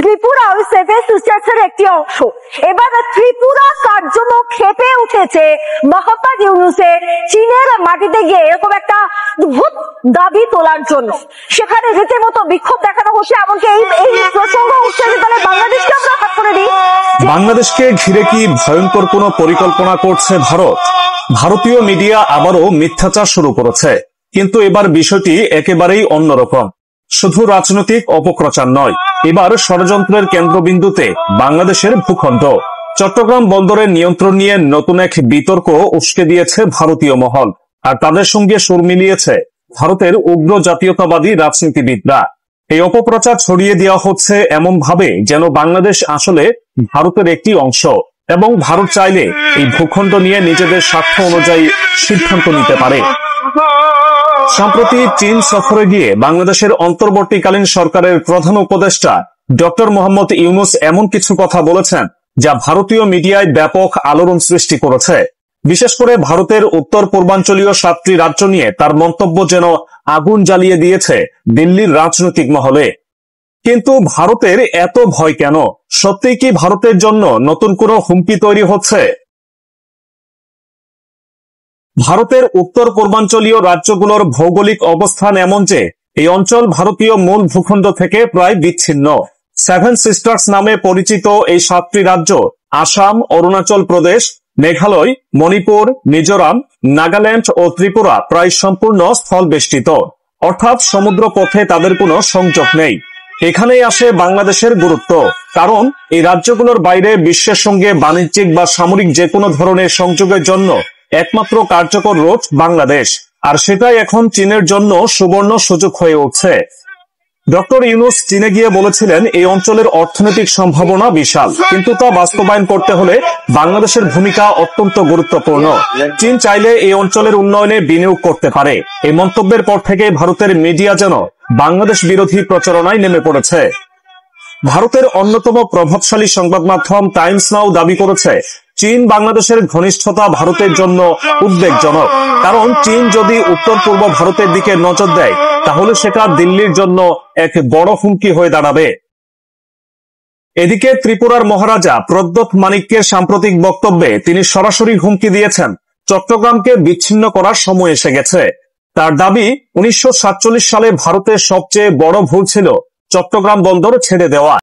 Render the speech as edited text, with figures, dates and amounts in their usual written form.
ত্রিপুরা ওই সেভেন সিস্টার্সের একটি অংশ। এবার ত্রিপুরা কার্যত খেপে উঠেছে মোহাম্মদ ইউনূসের চীনের মাটিতে গিয়ে এরকম একটা অদ্ভুত দাবি তোলার জন্য। সেখানে রীতিমতো বিক্ষোভ দেখানো হচ্ছে, এমনকি এই প্রসঙ্গ উঠছে তাহলে বাংলাদেশকে আমরা হাত করে দিই। বাংলাদেশকে ঘিরে কি ভয়ঙ্কর কোন পরিকল্পনা করছে ভারত? ভারতীয় মিডিয়া আবারও মিথ্যাচার শুরু করেছে, কিন্তু এবার বিষয়টি একেবারেই অন্যরকম। শুধু রাজনৈতিক অপপ্রচার নয়, এবার ষড়যন্ত্রের কেন্দ্রবিন্দুতে বাংলাদেশের ভূখণ্ড। চট্টগ্রাম বন্দরের নিয়ন্ত্রণ নিয়ে নতুন এক বিতর্ক উস্কে দিয়েছে ভারতীয় মহল, আর তাদের সঙ্গে সুর মিলিয়েছে ভারতের উগ্র জাতীয়তাবাদী রাজনীতিবিদরা। এই অপপ্রচার ছড়িয়ে দেওয়া হচ্ছে এমন ভাবে যেন বাংলাদেশ আসলে ভারতের একটি অংশ এবং ভারত চাইলে এই ভূখণ্ড নিয়ে নিজেদের স্বার্থ অনুযায়ী সিদ্ধান্ত নিতে পারে। সম্প্রতি চীন সফরে গিয়ে বাংলাদেশের অন্তর্বর্তীকালীন সরকারের প্রধান উপদেষ্টা ডক্টর মোহাম্মদ ইউনূস এমন কিছু কথা বলেছেন যা ভারতীয় মিডিয়ায় ব্যাপক আলোড়ন সৃষ্টি করেছে। বিশেষ করে ভারতের উত্তর পূর্বাঞ্চলীয় 7টি রাজ্য নিয়ে তার মন্তব্য যেন আগুন জ্বালিয়ে দিয়েছে দিল্লির রাজনৈতিক মহলে। কিন্তু ভারতের এত ভয় কেন? সত্যিই কি ভারতের জন্য নতুন কোনো হুমকি তৈরি হচ্ছে? ভারতের উত্তর পূর্বাঞ্চলীয় রাজ্যগুলোর ভৌগোলিক অবস্থান এমন যে এই অঞ্চল ভারতীয় মূল ভূখণ্ড থেকে প্রায় বিচ্ছিন্ন। সেভেন সিস্টার্স নামে পরিচিত এই 7টি রাজ্য আসাম, অরুণাচল প্রদেশ, মেঘালয়, মণিপুর, মিজোরাম, নাগাল্যান্ড ও ত্রিপুরা প্রায় সম্পূর্ণ স্থলবেষ্টিত, অর্থাৎ সমুদ্র পথে তাদের কোনো সংযোগ নেই। এখানেই আসে বাংলাদেশের গুরুত্ব, কারণ এই রাজ্যগুলোর বাইরে বিশ্বের সঙ্গে বাণিজ্যিক বা সামরিক যে কোনো ধরনের সংযোগের জন্য একমাত্র কার্যকর রোড বাংলাদেশ, আর সেটাই এখন চীনের জন্য সুবর্ণ সুযোগ হয়ে উঠছে। ডক্টর ইউনূস চীনে গিয়ে বলেছিলেন এই অঞ্চলের অর্থনৈতিক সম্ভাবনা বিশাল, কিন্তু তা বাস্তবায়ন করতে হলে বাংলাদেশের ভূমিকা অত্যন্ত গুরুত্বপূর্ণ। চীন চাইলে এই অঞ্চলের উন্নয়নে বিনিয়োগ করতে পারে। এই মন্তব্যের পর থেকে ভারতের মিডিয়া যেন বাংলাদেশ বিরোধী প্রচারণায় নেমে পড়েছে। ভারতের অন্যতম প্রভাবশালী সংবাদ মাধ্যম টাইমস নাও দাবি করেছে চীন বাংলাদেশের ঘনিষ্ঠতা ভারতের জন্য উদ্বেগজনক, কারণ চীন যদি উত্তর পূর্ব ভারতের দিকে নজর দেয় তাহলে সেটা দিল্লির জন্য এক বড় হুমকি হয়ে দাঁড়াবে। এদিকে ত্রিপুরার মহারাজা প্রদ্যোৎ মাণিক্যের সাম্প্রতিক বক্তব্যে তিনি সরাসরি হুমকি দিয়েছেন চট্টগ্রামকে বিচ্ছিন্ন করার সময় এসে গেছে। তার দাবি 1947 সালে ভারতের সবচেয়ে বড় ভুল ছিল চট্টগ্রাম বন্দর ছেড়ে দেওয়া।